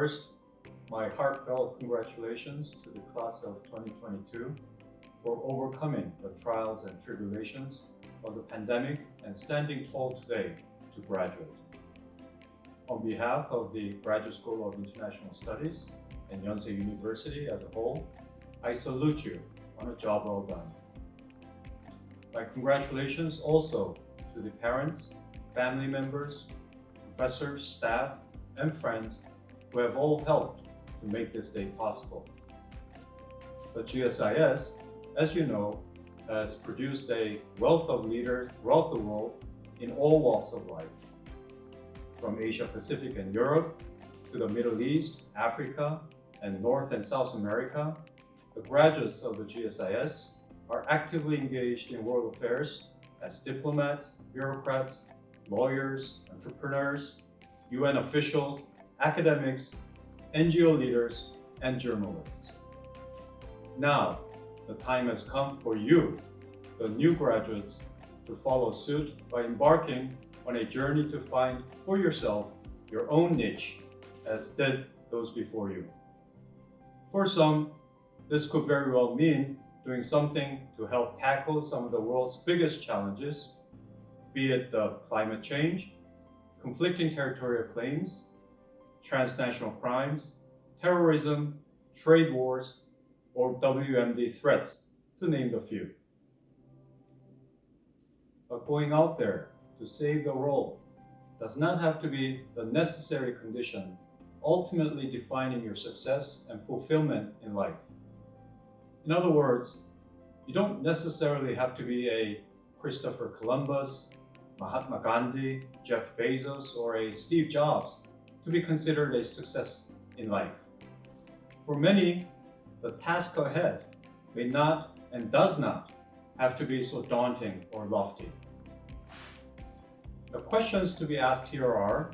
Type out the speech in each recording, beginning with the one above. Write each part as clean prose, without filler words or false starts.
First, my heartfelt congratulations to the class of 2022 for overcoming the trials and tribulations of the pandemic and standing tall today to graduate. On behalf of the Graduate School of International Studies and Yonsei University as a whole, I salute you on a job well done. My congratulations also to the parents, family members, professors, staff, and friends who have all helped to make this day possible. The GSIS, as you know, has produced a wealth of leaders throughout the world in all walks of life. From Asia Pacific and Europe to the Middle East, Africa, and North and South America, the graduates of the GSIS are actively engaged in world affairs as diplomats, bureaucrats, lawyers, entrepreneurs, UN officials, academics, NGO leaders, and journalists. Now, the time has come for you, the new graduates, to follow suit by embarking on a journey to find for yourself your own niche, as did those before you. For some, this could very well mean doing something to help tackle some of the world's biggest challenges, be it the climate change, conflicting territorial claims, transnational crimes, terrorism, trade wars, or WMD threats, to name a few. But going out there to save the world does not have to be the necessary condition ultimately defining your success and fulfillment in life. In other words, you don't necessarily have to be a Christopher Columbus, Mahatma Gandhi, Jeff Bezos, or a Steve Jobs to be considered a success in life. For many, the task ahead may not and does not have to be so daunting or lofty. The questions to be asked here are,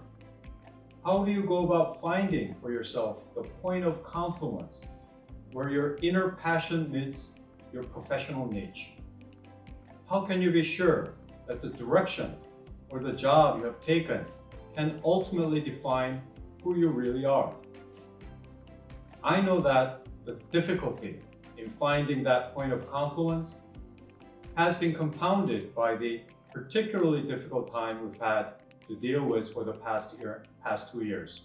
how do you go about finding for yourself the point of confluence where your inner passion meets your professional niche? How can you be sure that the direction or the job you have taken can ultimately define who you really are? I know that the difficulty in finding that point of confluence has been compounded by the particularly difficult time we've had to deal with for the past 2 years.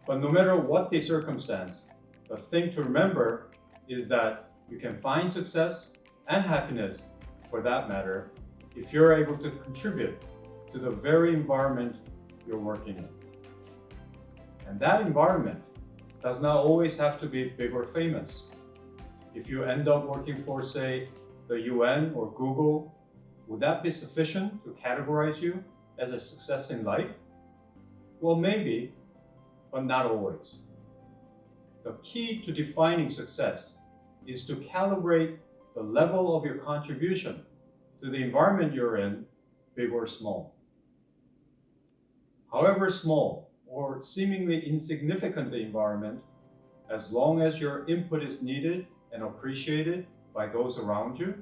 But no matter what the circumstance, the thing to remember is that you can find success and happiness, for that matter, if you're able to contribute to the very environment you're working in. And that environment does not always have to be big or famous. If you end up working for, say, the UN or Google, would that be sufficient to categorize you as a success in life? Well, maybe, but not always. The key to defining success is to calibrate the level of your contribution to the environment you're in, big or small. However small or seemingly insignificant the environment, as long as your input is needed and appreciated by those around you,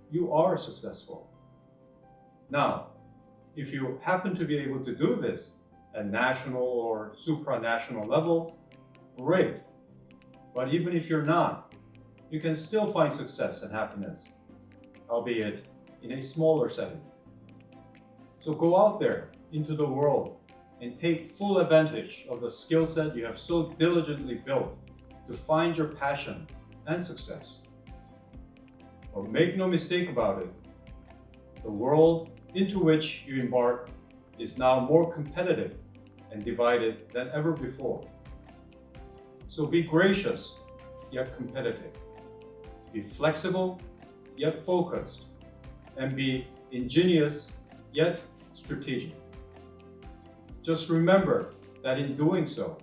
you are successful. Now, if you happen to be able to do this at national or supranational level, great. But even if you're not, you can still find success and happiness, albeit in a smaller setting. So go out there into the world and take full advantage of the skill set you have so diligently built to find your passion and success. But make no mistake about it, the world into which you embark is now more competitive and divided than ever before. So be gracious, yet competitive. Be flexible, yet focused. And be ingenious, yet strategic. Just remember that in doing so,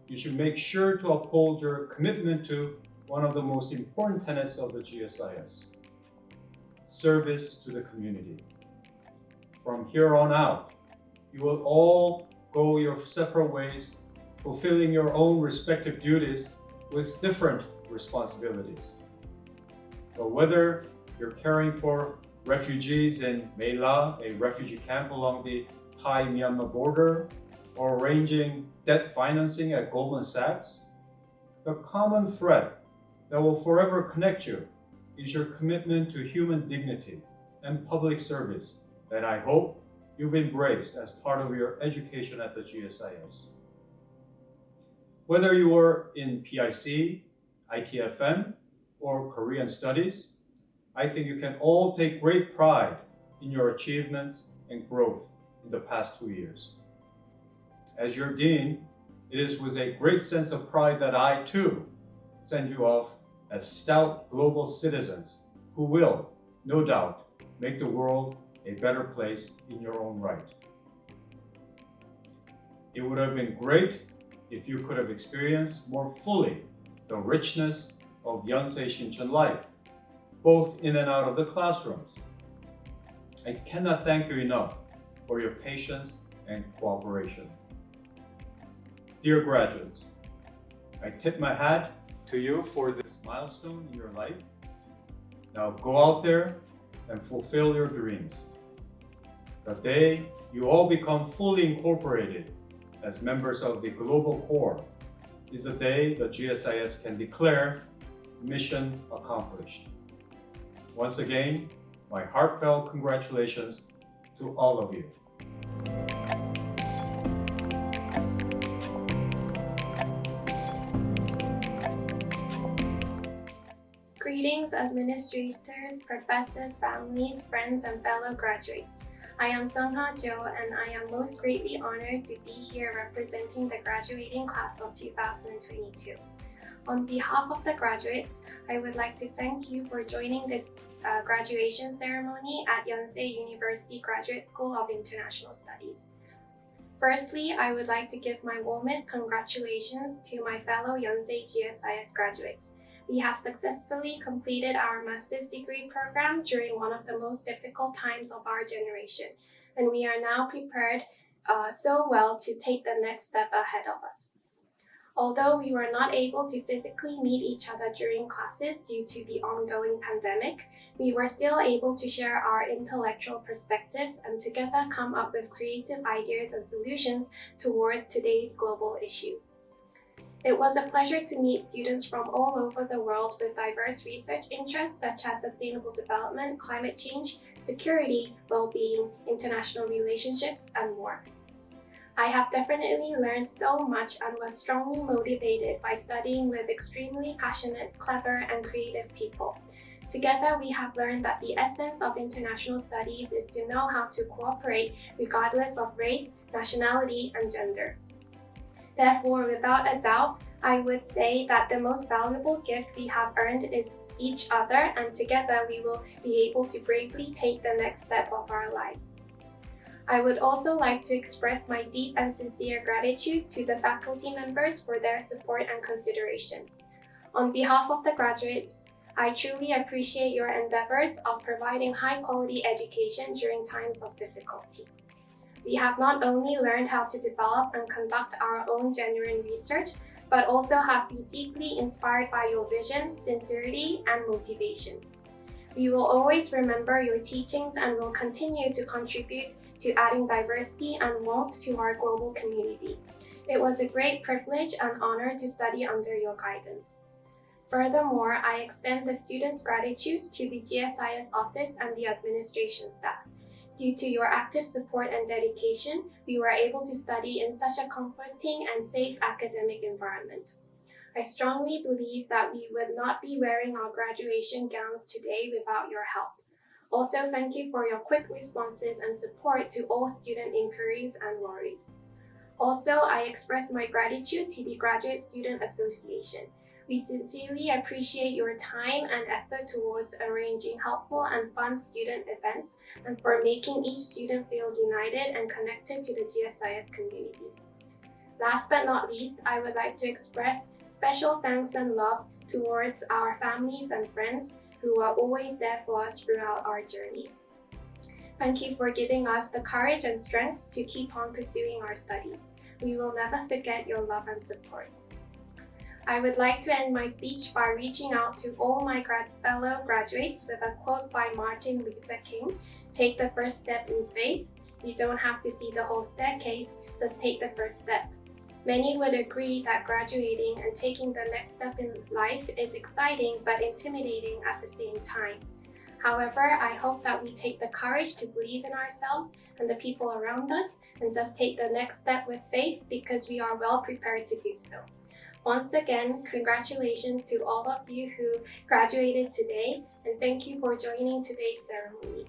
you should make sure to uphold your commitment to one of the most important tenets of the GSIS: service to the community. From here on out, you will all go your separate ways, fulfilling your own respective duties with different responsibilities. But whether you're caring for refugees in Mela, a refugee camp along the Thai-Myanmar border, or arranging debt financing at Goldman Sachs, the common thread that will forever connect you is your commitment to human dignity and public service that I hope you've embraced as part of your education at the GSIS. Whether you are in PIC, ITFM, or Korean Studies, I think you can all take great pride in your achievements and growth in the past 2 years. As your dean, it is with a great sense of pride that I too send you off as stout global citizens who will, no doubt, make the world a better place in your own right. It would have been great if you could have experienced more fully the richness of Yonsei Shinchan life, both in and out of the classrooms. I cannot thank you enough for your patience and cooperation. Dear graduates, I tip my hat to you for this milestone in your life. Now go out there and fulfill your dreams. The day you all become fully incorporated as members of the global core is the day the GSIS can declare mission accomplished. Once again, my heartfelt congratulations to all of you. Greetings, administrators, professors, families, friends, and fellow graduates. I am Sungha Jo, and I am most greatly honored to be here representing the graduating class of 2022. On behalf of the graduates, I would like to thank you for joining this graduation ceremony at Yonsei University Graduate School of International Studies. Firstly, I would like to give my warmest congratulations to my fellow Yonsei GSIS graduates. We have successfully completed our master's degree program during one of the most difficult times of our generation, and we are now prepared so well to take the next step ahead of us. Although we were not able to physically meet each other during classes due to the ongoing pandemic, we were still able to share our intellectual perspectives and together come up with creative ideas and solutions towards today's global issues. It was a pleasure to meet students from all over the world with diverse research interests such as sustainable development, climate change, security, well-being, international relationships, and more. I have definitely learned so much and was strongly motivated by studying with extremely passionate, clever, and creative people. Together, we have learned that the essence of international studies is to know how to cooperate regardless of race, nationality, and gender. Therefore, without a doubt, I would say that the most valuable gift we have earned is each other, and together we will be able to bravely take the next step of our lives. I would also like to express my deep and sincere gratitude to the faculty members for their support and consideration. On behalf of the graduates, I truly appreciate your endeavors of providing high-quality education during times of difficulty. We have not only learned how to develop and conduct our own genuine research, but also have been deeply inspired by your vision, sincerity, and motivation. We will always remember your teachings and will continue to contribute to adding diversity and warmth to our global community. It was a great privilege and honor to study under your guidance. Furthermore, I extend the students' gratitude to the GSIS office and the administration staff. Due to your active support and dedication, we were able to study in such a comforting and safe academic environment. I strongly believe that we would not be wearing our graduation gowns today without your help. Also, thank you for your quick responses and support to all student inquiries and worries. Also, I express my gratitude to the Graduate Student Association. We sincerely appreciate your time and effort towards arranging helpful and fun student events and for making each student feel united and connected to the GSIS community. Last but not least, I would like to express special thanks and love towards our families and friends who are always there for us throughout our journey. Thank you for giving us the courage and strength to keep on pursuing our studies. We will never forget your love and support. I would like to end my speech by reaching out to all my fellow graduates with a quote by Martin Luther King: "Take the first step in faith, You don't have to see the whole staircase, just take the first step. Many would agree that graduating and taking the next step in life is exciting but intimidating at the same time. However, I hope that we take the courage to believe in ourselves and the people around us and just take the next step with faith because we are well prepared to do so. Once again, congratulations to all of you who graduated today, and thank you for joining today's ceremony.